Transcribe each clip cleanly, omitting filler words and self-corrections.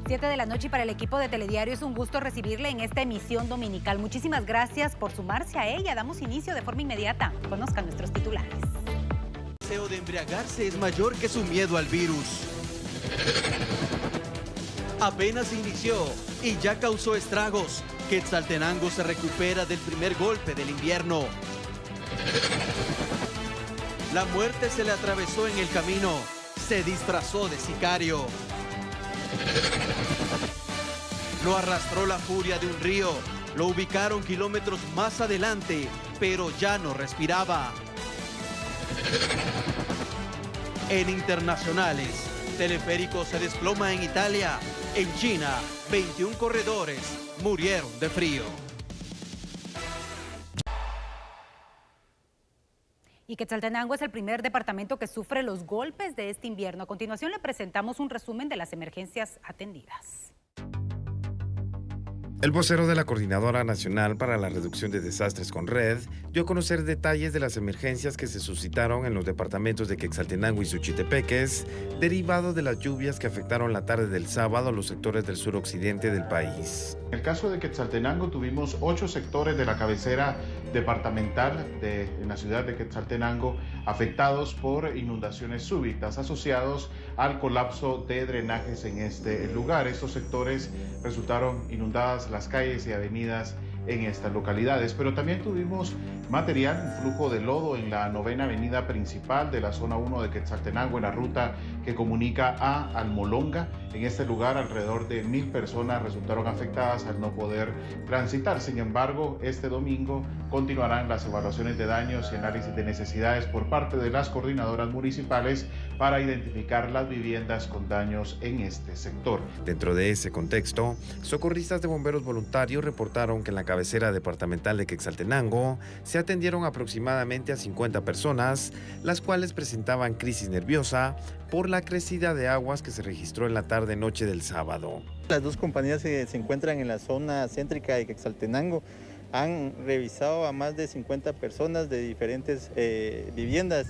7 de la noche y para el equipo de Telediario es un gusto recibirle en esta emisión dominical. Muchísimas gracias por sumarse a ella. Damos inicio de forma inmediata. Conozcan nuestros titulares. El deseo de embriagarse es mayor que su miedo al virus. Apenas inició y ya causó estragos. Quetzaltenango se recupera del primer golpe del invierno. La muerte se le atravesó en el camino. Se disfrazó de sicario. Lo arrastró la furia de un río. Lo ubicaron kilómetros más adelante, pero ya no respiraba. En internacionales, teleférico se desploma en Italia. En China, 21 corredores murieron de frío. Y Quetzaltenango es el primer departamento que sufre los golpes de este invierno. A continuación le presentamos un resumen de las emergencias atendidas. El vocero de la Coordinadora Nacional para la Reducción de Desastres CONRED dio a conocer detalles de las emergencias que se suscitaron en los departamentos de Quetzaltenango y Suchitepeques, derivado de las lluvias que afectaron la tarde del sábado a los sectores del suroccidente del país. En el caso de Quetzaltenango tuvimos 8 sectores de la cabecera departamental en la ciudad de Quetzaltenango afectados por inundaciones súbitas asociados al colapso de drenajes en este lugar. Estos sectores resultaron inundadas las calles y avenidas en estas localidades, pero también tuvimos material, un flujo de lodo en la 9ª avenida principal de la zona 1 de Quetzaltenango, en la ruta que comunica a Almolonga. En este lugar alrededor de 1000 personas resultaron afectadas al no poder transitar. Sin embargo, este domingo continuarán las evaluaciones de daños y análisis de necesidades por parte de las coordinadoras municipales para identificar las viviendas con daños en este sector. Dentro de ese contexto, socorristas de bomberos voluntarios reportaron que en la cabecera departamental de Quetzaltenango se atendieron aproximadamente a 50 personas, las cuales presentaban crisis nerviosa por la crecida de aguas que se registró en la tarde-noche del sábado. Las dos compañías que se encuentran en la zona céntrica de Quetzaltenango han revisado a más de 50 personas de diferentes viviendas,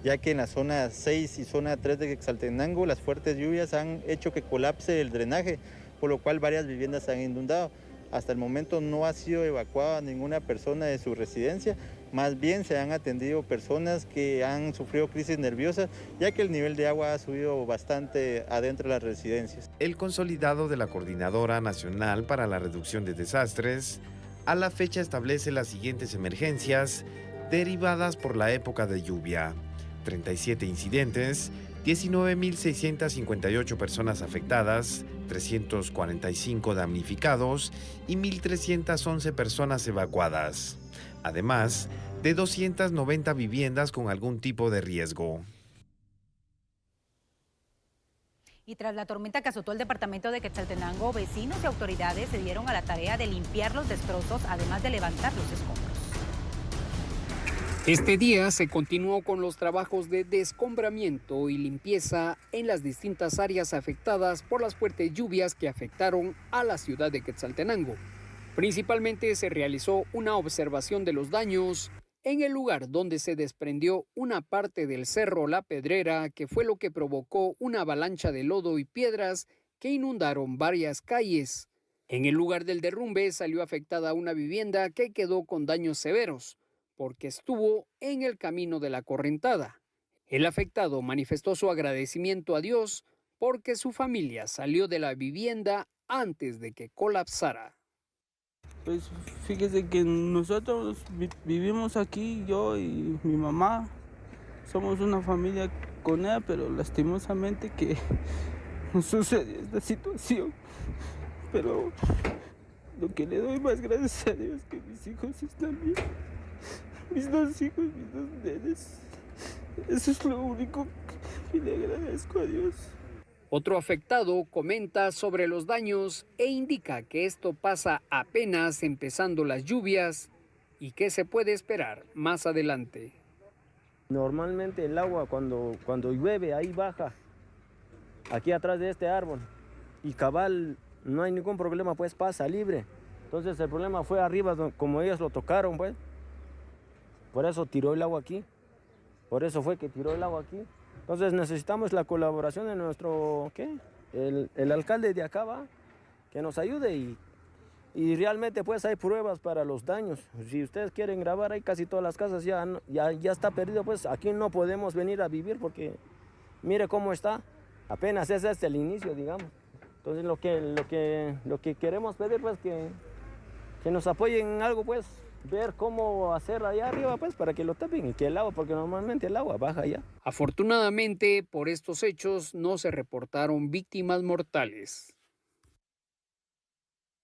ya que en la zona 6 y zona 3 de Quetzaltenango las fuertes lluvias han hecho que colapse el drenaje, por lo cual varias viviendas se han inundado. Hasta el momento no ha sido evacuada ninguna persona de su residencia, más bien se han atendido personas que han sufrido crisis nerviosas, ya que el nivel de agua ha subido bastante adentro de las residencias. El consolidado de la Coordinadora Nacional para la Reducción de Desastres a la fecha establece las siguientes emergencias derivadas por la época de lluvia: 37 incidentes, 19.658 personas afectadas, 345 damnificados y 1.311 personas evacuadas, además de 290 viviendas con algún tipo de riesgo. Y tras la tormenta que azotó el departamento de Quetzaltenango, vecinos y autoridades se dieron a la tarea de limpiar los destrozos, además de levantar los escombros. Este día se continuó con los trabajos de descombramiento y limpieza en las distintas áreas afectadas por las fuertes lluvias que afectaron a la ciudad de Quetzaltenango. Principalmente se realizó una observación de los daños en el lugar donde se desprendió una parte del cerro La Pedrera, que fue lo que provocó una avalancha de lodo y piedras que inundaron varias calles. En el lugar del derrumbe salió afectada una vivienda que quedó con daños severos, porque estuvo en el camino de la correntada. El afectado manifestó su agradecimiento a Dios porque su familia salió de la vivienda antes de que colapsara. Pues fíjese que nosotros vivimos aquí, yo y mi mamá. Somos una familia con ella, pero lastimosamente que nos sucedió esta situación. Pero lo que le doy más gracias a Dios es que mis hijos están bien. Mis dos hijos, mis dos nenes. Eso es lo único que le agradezco a Dios. Otro afectado comenta sobre los daños e indica que esto pasa apenas empezando las lluvias y que se puede esperar más adelante. Normalmente el agua cuando llueve ahí baja, aquí atrás de este árbol, y cabal no hay ningún problema, pues pasa libre. Entonces el problema fue arriba, como ellos lo tocaron, pues. Por eso tiró el agua aquí. Por eso fue que tiró el agua aquí. Entonces necesitamos la colaboración de el alcalde de acá va, que nos ayude y realmente pues hay pruebas para los daños. Si ustedes quieren grabar, ahí casi todas las casas ya está perdido, pues aquí no podemos venir a vivir porque mire cómo está, apenas es el inicio, digamos. Entonces lo que queremos pedir pues que nos apoyen en algo, pues ver cómo hacer allá arriba pues para que lo tapen y que el agua, porque normalmente el agua baja allá. Afortunadamente, por estos hechos no se reportaron víctimas mortales.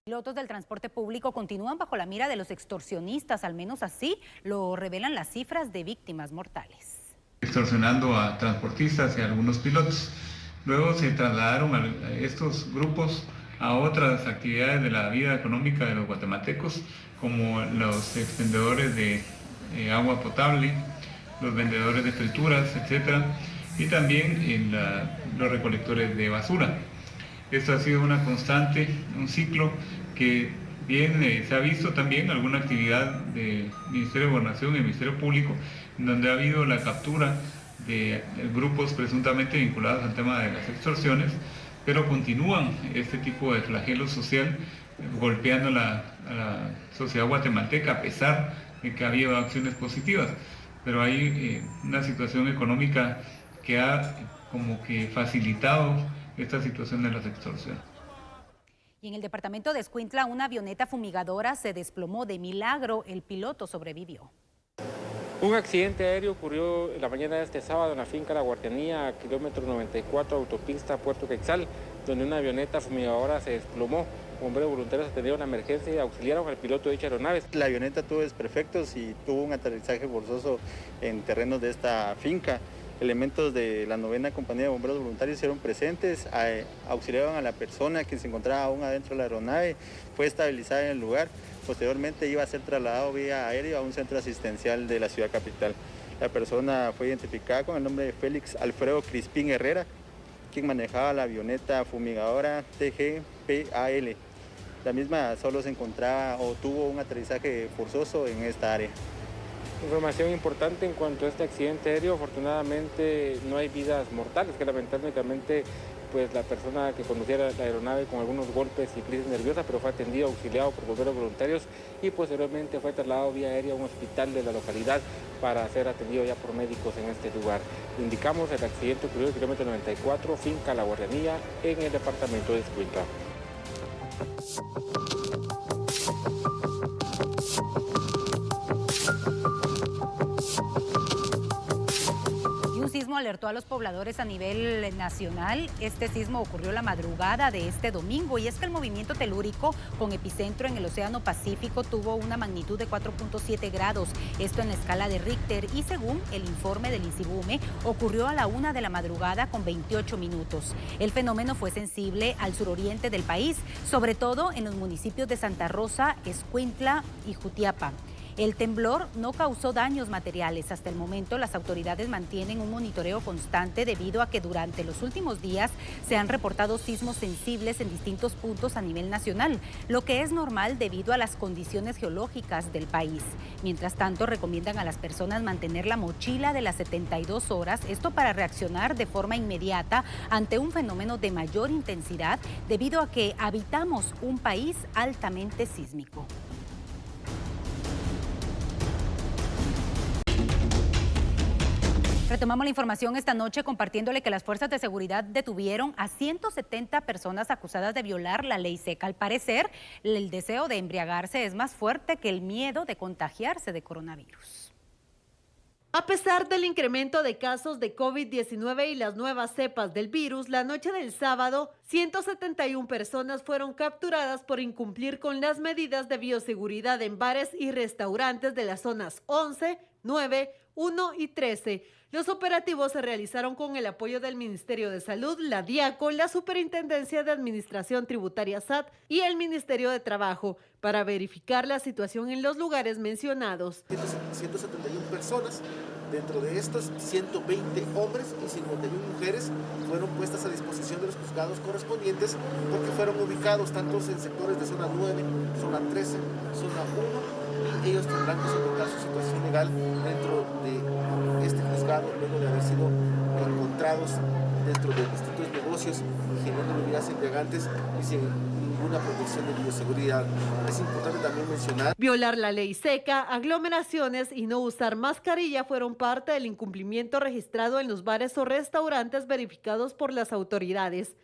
Pilotos del transporte público continúan bajo la mira de los extorsionistas, al menos así lo revelan las cifras de víctimas mortales. Extorsionando a transportistas y a algunos pilotos. Luego se trasladaron a estos grupos a otras actividades de la vida económica de los guatemaltecos, como los expendedores de agua potable, los vendedores de frituras, etc. Y también los recolectores de basura. Esto ha sido una constante, un ciclo que bien se ha visto también alguna actividad del Ministerio de Gobernación y del Ministerio Público, en donde ha habido la captura de grupos presuntamente vinculados al tema de las extorsiones, pero continúan este tipo de flagelo social golpeando a la sociedad guatemalteca, a pesar de que ha habido acciones positivas. Pero hay una situación económica que ha como que facilitado esta situación de las extorsiones. Y en el departamento de Escuintla, una avioneta fumigadora se desplomó de milagro. El piloto sobrevivió. Un accidente aéreo ocurrió en la mañana de este sábado en la finca La Guardianía, kilómetro 94, autopista Puerto Quetzal, donde una avioneta fumigadora se desplomó. Bomberos voluntarios atendieron la emergencia y auxiliaron al piloto de dicha aeronave. La avioneta tuvo desperfectos y tuvo un aterrizaje forzoso en terrenos de esta finca. Elementos de la 9ª Compañía de Bomberos Voluntarios hicieron presentes, auxiliaron a la persona que se encontraba aún adentro de la aeronave, fue estabilizada en el lugar. Posteriormente iba a ser trasladado vía aérea a un centro asistencial de la ciudad capital. La persona fue identificada con el nombre de Félix Alfredo Crispín Herrera, quien manejaba la avioneta fumigadora TGPAL. La misma solo se encontraba o tuvo un aterrizaje forzoso en esta área. Información importante en cuanto a este accidente aéreo, afortunadamente no hay vidas mortales, que lamentablemente pues la persona que conducía la aeronave con algunos golpes y crisis nerviosa, pero fue atendido, auxiliado por bomberos voluntarios y posteriormente fue trasladado vía aérea a un hospital de la localidad para ser atendido ya por médicos en este lugar. Indicamos el accidente ocurrió en el kilómetro 94, finca La Guardianía, en el departamento de Escuintla. Sismo alertó a los pobladores a nivel nacional. Este sismo ocurrió la madrugada de este domingo y es que el movimiento telúrico con epicentro en el Océano Pacífico tuvo una magnitud de 4.7 grados, esto en la escala de Richter, y según el informe del INSIBUME, ocurrió a la 1 de la madrugada con 28 minutos. El fenómeno fue sensible al suroriente del país, sobre todo en los municipios de Santa Rosa, Escuintla y Jutiapa. El temblor no causó daños materiales. Hasta el momento, las autoridades mantienen un monitoreo constante debido a que durante los últimos días se han reportado sismos sensibles en distintos puntos a nivel nacional, lo que es normal debido a las condiciones geológicas del país. Mientras tanto, recomiendan a las personas mantener la mochila de las 72 horas, esto para reaccionar de forma inmediata ante un fenómeno de mayor intensidad debido a que habitamos un país altamente sísmico. Retomamos la información esta noche compartiéndole que las fuerzas de seguridad detuvieron a 170 personas acusadas de violar la ley seca. Al parecer, el deseo de embriagarse es más fuerte que el miedo de contagiarse de coronavirus. A pesar del incremento de casos de COVID-19 y las nuevas cepas del virus, la noche del sábado, 171 personas fueron capturadas por incumplir con las medidas de bioseguridad en bares y restaurantes de las zonas 11, 9, 1 y 13. Los operativos se realizaron con el apoyo del Ministerio de Salud, la DIACO, la Superintendencia de Administración Tributaria SAT y el Ministerio de Trabajo para verificar la situación en los lugares mencionados. 171 personas, dentro de estos 120 hombres y 51 mujeres fueron puestas a disposición de los juzgados correspondientes porque fueron ubicados tanto en sectores de zona 9, zona 13, zona 1 y ellos tendrán que soportar su situación legal dentro de este juzgado luego de haber sido encontrados dentro de distintos negocios, ingiriendo bebidas embriagantes y sin ninguna protección de bioseguridad. Es importante también mencionar: violar la ley seca, aglomeraciones y no usar mascarilla fueron parte del incumplimiento registrado en los bares o restaurantes verificados por las autoridades.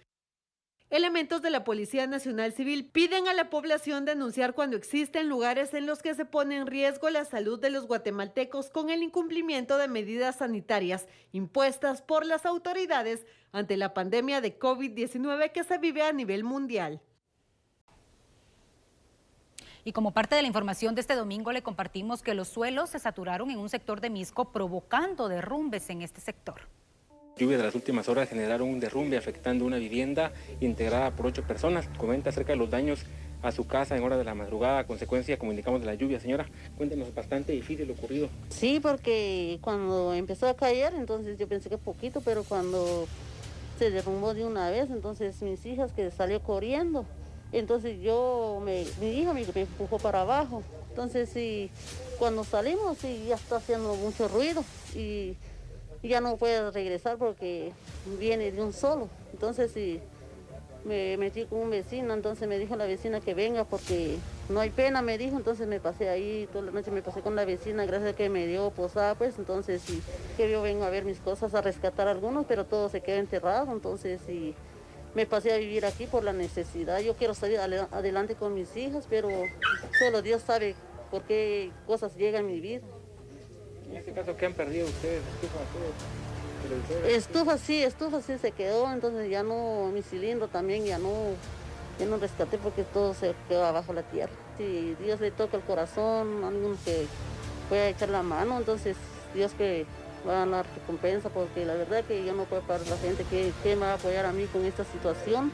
Elementos de la Policía Nacional Civil piden a la población denunciar cuando existen lugares en los que se pone en riesgo la salud de los guatemaltecos con el incumplimiento de medidas sanitarias impuestas por las autoridades ante la pandemia de COVID-19 que se vive a nivel mundial. Y como parte de la información de este domingo, le compartimos que los suelos se saturaron en un sector de Misco, provocando derrumbes en este sector. Lluvias de las últimas horas generaron un derrumbe afectando una vivienda integrada por 8 personas. Comenta acerca de los daños a su casa en horas de la madrugada a consecuencia, como indicamos, de la lluvia. Señora, cuéntenos, bastante difícil lo ocurrido. Sí, porque cuando empezó a caer, entonces yo pensé que poquito, pero cuando se derrumbó de una vez, entonces mis hijas que salió corriendo, entonces mi hija me empujó para abajo. Entonces sí, cuando salimos sí, ya está haciendo mucho ruido y ya no puede regresar porque viene de un solo. Entonces sí, me metí con un vecino, entonces me dijo la vecina que venga porque no hay pena, me dijo. Entonces me pasé ahí, toda la noche me pasé con la vecina, gracias a que me dio posada, pues entonces sí, que yo vengo a ver mis cosas, a rescatar algunos, pero todo se quedó enterrado. Entonces sí, me pasé a vivir aquí por la necesidad. Yo quiero salir adelante con mis hijas, pero solo Dios sabe por qué cosas llegan a mi vida. En este caso, ¿qué han perdido ustedes? Estufa sí se quedó, entonces ya no, mi cilindro también ya no rescaté porque todo se quedó abajo la tierra. Si Dios le toca el corazón, alguien que pueda echar la mano, entonces Dios que va a dar recompensa, porque la verdad que yo no puedo pagar la gente que me va a apoyar a mí con esta situación,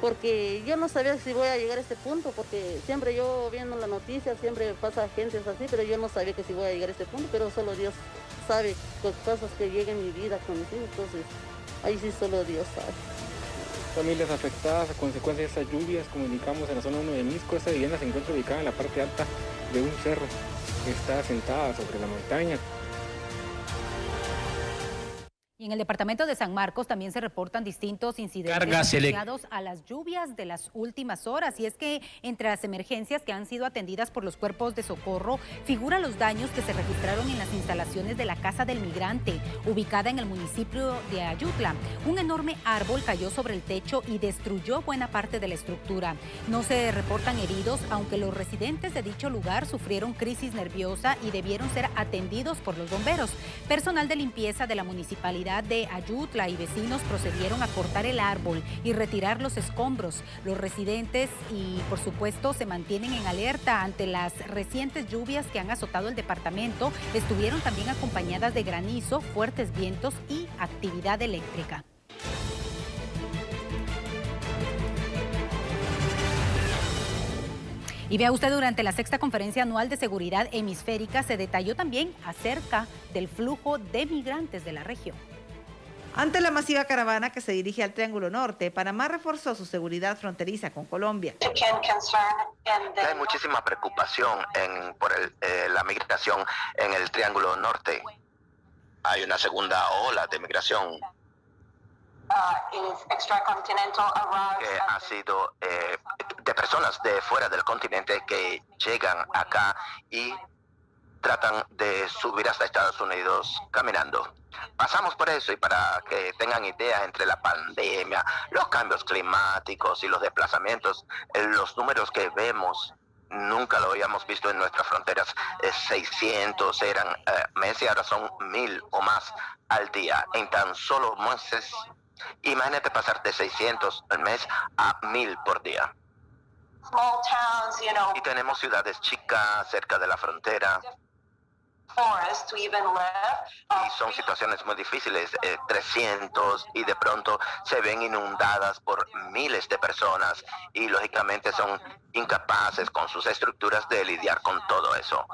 porque yo no sabía si voy a llegar a este punto, porque siempre yo viendo la noticia, siempre pasa gente así, pero yo no sabía que si voy a llegar a este punto, pero solo Dios sabe las cosas que llegan en mi vida con mis hijos, entonces ahí sí solo Dios sabe. Familias afectadas a consecuencia de estas lluvias, como indicamos, en la zona 1 de Misco. Esta vivienda se encuentra ubicada en la parte alta de un cerro, está asentada sobre la montaña. Y en el departamento de San Marcos también se reportan distintos incidentes asociados a las lluvias de las últimas horas. Y es que entre las emergencias que han sido atendidas por los cuerpos de socorro figuran los daños que se registraron en las instalaciones de la Casa del Migrante, ubicada en el municipio de Ayutla. Un enorme árbol cayó sobre el techo y destruyó buena parte de la estructura. No se reportan heridos, aunque los residentes de dicho lugar sufrieron crisis nerviosa y debieron ser atendidos por los bomberos. Personal de limpieza de la municipalidad de Ayutla y vecinos procedieron a cortar el árbol y retirar los escombros. Los residentes y por supuesto se mantienen en alerta ante las recientes lluvias que han azotado el departamento. Estuvieron también acompañadas de granizo, fuertes vientos y actividad eléctrica. Y vea usted, durante la 6ª Conferencia Anual de Seguridad Hemisférica se detalló también acerca del flujo de migrantes de la región. Ante la masiva caravana que se dirige al Triángulo Norte, Panamá reforzó su seguridad fronteriza con Colombia. Hay muchísima preocupación por la migración en el Triángulo Norte. Hay una segunda ola de migración que ha sido de personas de fuera del continente que llegan acá y tratan de subir hasta Estados Unidos caminando. Pasamos por eso, y para que tengan idea, entre la pandemia, los cambios climáticos y los desplazamientos, los números que vemos nunca lo habíamos visto en nuestras fronteras. 600 eran meses y ahora son 1000 o más al día en tan solo meses. Imagínate pasar de 600 al mes a 1000 por día. Y tenemos ciudades chicas cerca de la frontera. Y son situaciones muy difíciles, 300, y de pronto se ven inundadas por miles de personas y lógicamente son incapaces con sus estructuras de lidiar con todo eso.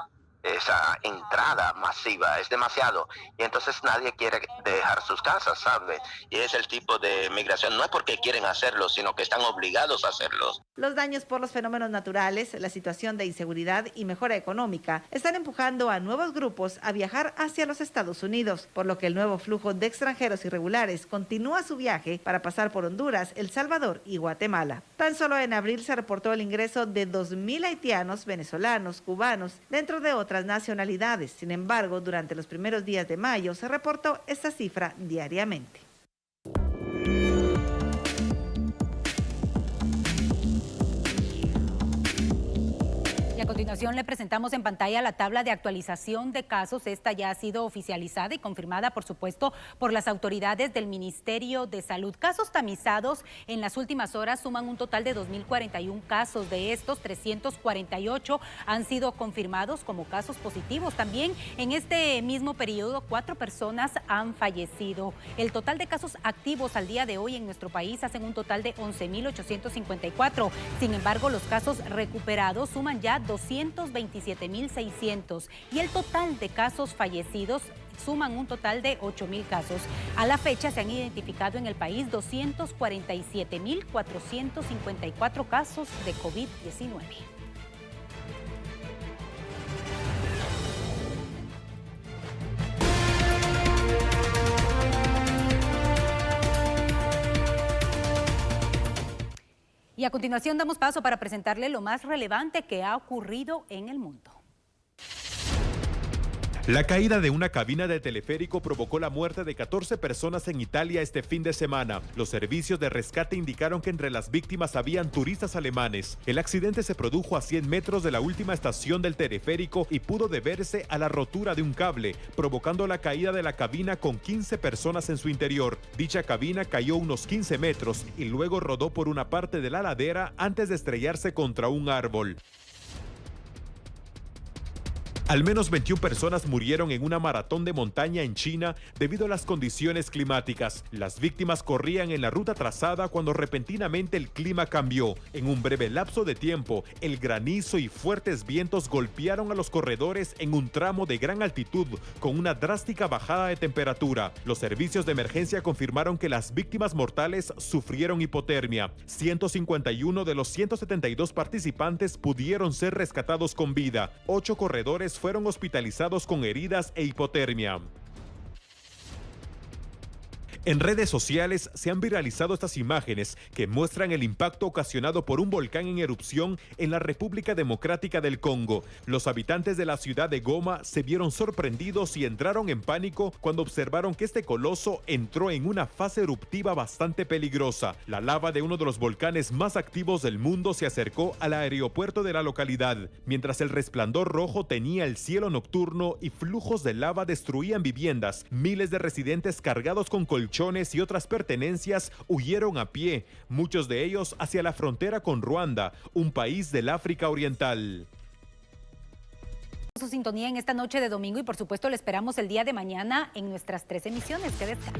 esa entrada masiva, es demasiado, y entonces nadie quiere dejar sus casas, ¿sabes? Y es el tipo de migración, no es porque quieren hacerlo, sino que están obligados a hacerlo. Los daños por los fenómenos naturales, la situación de inseguridad y mejora económica están empujando a nuevos grupos a viajar hacia los Estados Unidos, por lo que el nuevo flujo de extranjeros irregulares continúa su viaje para pasar por Honduras, El Salvador y Guatemala. Tan solo en abril se reportó el ingreso de 2.000 haitianos, venezolanos, cubanos, dentro de otras nacionalidades. Sin embargo, durante los primeros días de mayo se reportó esta cifra diariamente. Y a continuación le presentamos en pantalla la tabla de actualización de casos. Esta ya ha sido oficializada y confirmada, por supuesto, por las autoridades del Ministerio de Salud. Casos tamizados en las últimas horas suman un total de 2.041 casos. De estos, 348 han sido confirmados como casos positivos. También en este mismo periodo, 4 personas han fallecido. El total de casos activos al día de hoy en nuestro país hacen un total de 11.854. Sin embargo, los casos recuperados suman ya 227.600 y el total de casos fallecidos suman un total de 8.000 casos. A la fecha se han identificado en el país 247.454 casos de COVID-19. Y a continuación damos paso para presentarle lo más relevante que ha ocurrido en el mundo. La caída de una cabina de teleférico provocó la muerte de 14 personas en Italia este fin de semana. Los servicios de rescate indicaron que entre las víctimas habían turistas alemanes. El accidente se produjo a 100 metros de la última estación del teleférico y pudo deberse a la rotura de un cable, provocando la caída de la cabina con 15 personas en su interior. Dicha cabina cayó unos 15 metros y luego rodó por una parte de la ladera antes de estrellarse contra un árbol. Al menos 21 personas murieron en una maratón de montaña en China debido a las condiciones climáticas. Las víctimas corrían en la ruta trazada cuando repentinamente el clima cambió. En un breve lapso de tiempo, el granizo y fuertes vientos golpearon a los corredores en un tramo de gran altitud con una drástica bajada de temperatura. Los servicios de emergencia confirmaron que las víctimas mortales sufrieron hipotermia. 151 de los 172 participantes pudieron ser rescatados con vida. 8 corredores fueron hospitalizados con heridas e hipotermia. En redes sociales se han viralizado estas imágenes que muestran el impacto ocasionado por un volcán en erupción en la República Democrática del Congo. Los habitantes de la ciudad de Goma se vieron sorprendidos y entraron en pánico cuando observaron que este coloso entró en una fase eruptiva bastante peligrosa. La lava de uno de los volcanes más activos del mundo se acercó al aeropuerto de la localidad, mientras el resplandor rojo tenía el cielo nocturno y flujos de lava destruían viviendas. Miles de residentes cargados con colchones y otras pertenencias huyeron a pie, muchos de ellos hacia la frontera con Ruanda, un país del África Oriental. Su sintonía en esta noche de domingo y por supuesto le esperamos el día de mañana en nuestras 3 emisiones. Que descanse.